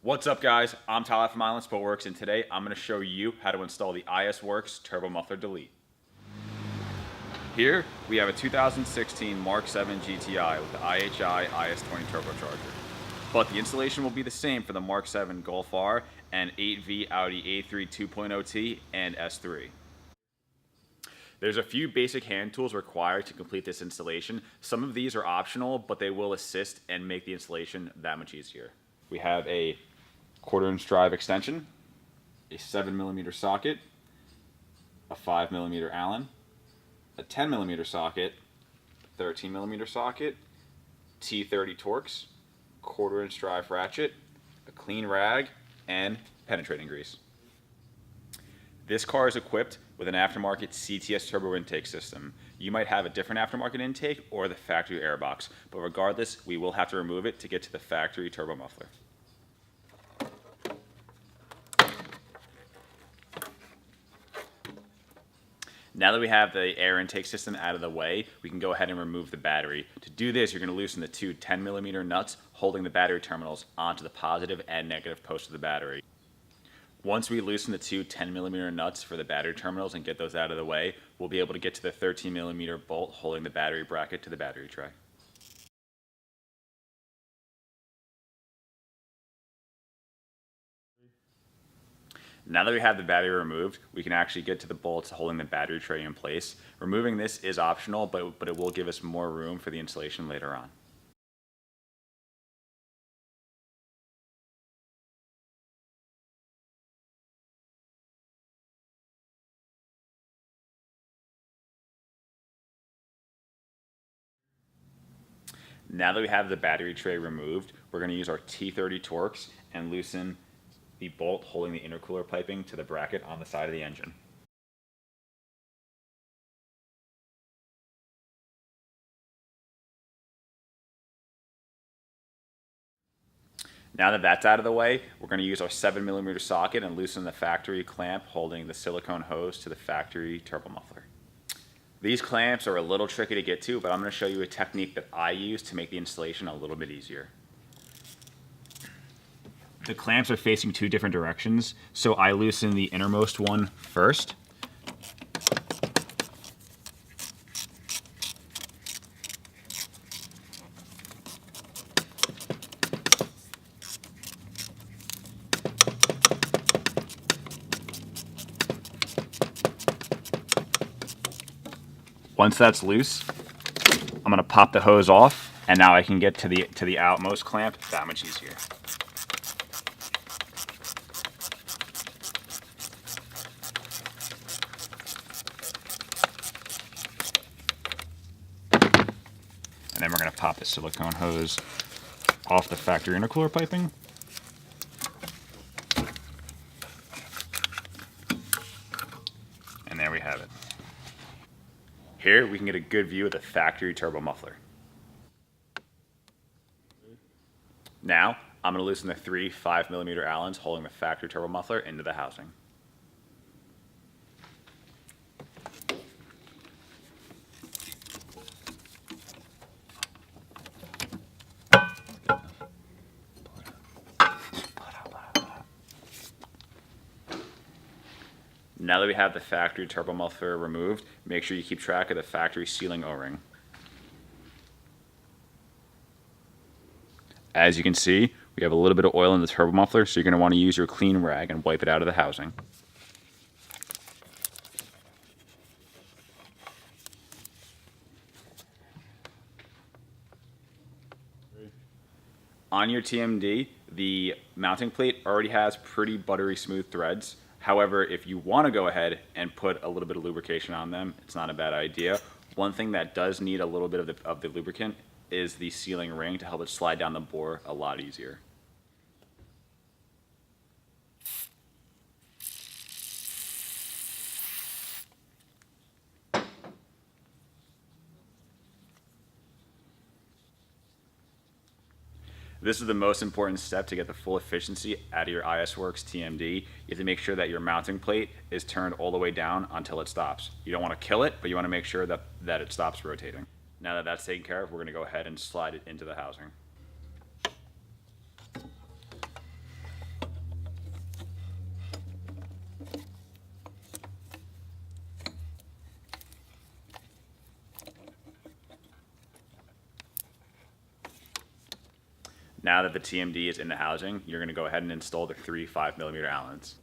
What's up, guys? I'm Tyler from IS Works, and today I'm going to show you how to install the IS Works Turbo Muffler Delete. Here we have a 2016 Mark 7 GTI with the IHI IS20 turbocharger. But the installation will be the same for the Mark 7 Golf R and 8V Audi A3 2.0T and S3. There's a few basic hand tools required to complete this installation. Some of these are optional, but they will assist and make the installation that much easier. We have a 1/4" drive extension, a 7mm socket, a 5mm Allen, a 10mm socket, a 13mm socket, T30 Torx, 1/4" drive ratchet, a clean rag, and penetrating grease. This car is equipped with an aftermarket CTS turbo intake system. You might have a different aftermarket intake or the factory airbox, but regardless, we will have to remove it to get to the factory turbo muffler. Now that we have the air intake system out of the way, we can go ahead and remove the battery. To do this, you're going to loosen the two 10mm nuts holding the battery terminals onto the positive and negative post of the battery. Once we loosen the two 10mm nuts for the battery terminals and get those out of the way, we'll be able to get to the 13mm bolt holding the battery bracket to the battery tray. Now that we have the battery removed, we can actually get to the bolts holding the battery tray in place. Removing this is optional, but it will give us more room for the installation later on. Now that we have the battery tray removed, we're going to use our T30 Torx and loosen the bolt holding the intercooler piping to the bracket on the side of the engine. Now that that's out of the way, we're going to use our 7mm socket and loosen the factory clamp holding the silicone hose to the factory turbo muffler. These clamps are a little tricky to get to, but I'm going to show you a technique that I use to make the installation a little bit easier. The clamps are facing two different directions, so I loosen the innermost one first. Once that's loose, I'm going to pop the hose off, and now I can get to the outmost clamp that much easier. And then we're going to pop the silicone hose off the factory intercooler piping. And there we have it. Here we can get a good view of the factory turbo muffler. Now I'm going to loosen the three 5mm Allens holding the factory turbo muffler into the housing. Now that we have the factory turbo muffler removed, make sure you keep track of the factory sealing O-ring. As you can see, we have a little bit of oil in the turbo muffler, so you're going to want to use your clean rag and wipe it out of the housing. On your TMD, the mounting plate already has pretty buttery smooth threads. However, if you want to go ahead and put a little bit of lubrication on them, it's not a bad idea. One thing that does need a little bit of the lubricant is the sealing ring to help it slide down the bore a lot easier. This is the most important step to get the full efficiency out of your IS Works TMD. You have to make sure that your mounting plate is turned all the way down until it stops. You don't want to kill it, but you want to make sure that it stops rotating. Now that that's taken care of, we're going to go ahead and slide it into the housing. Now that the TMD is in the housing, you're going to go ahead and install the 3 5mm Allens.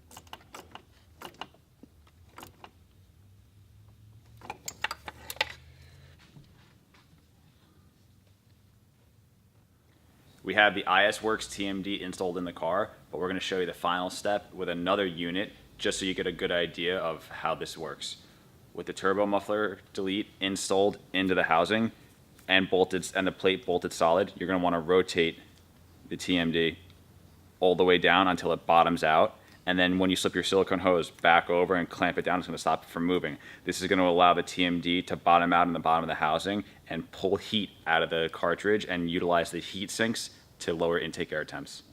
We have the IS Works TMD installed in the car, but we're going to show you the final step with another unit just so you get a good idea of how this works. With the turbo muffler delete installed into the housing and the plate bolted solid, you're going to want to rotate the TMD all the way down until it bottoms out. And then when you slip your silicone hose back over and clamp it down, it's going to stop it from moving. This is going to allow the TMD to bottom out in the bottom of the housing and pull heat out of the cartridge and utilize the heat sinks to lower intake air temps.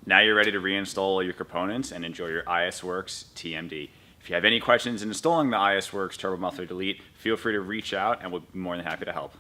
Now you're ready to reinstall all your components and enjoy your IS Works TMD. If you have any questions in installing the IS Works Turbo Muffler Delete, feel free to reach out and we'll be more than happy to help.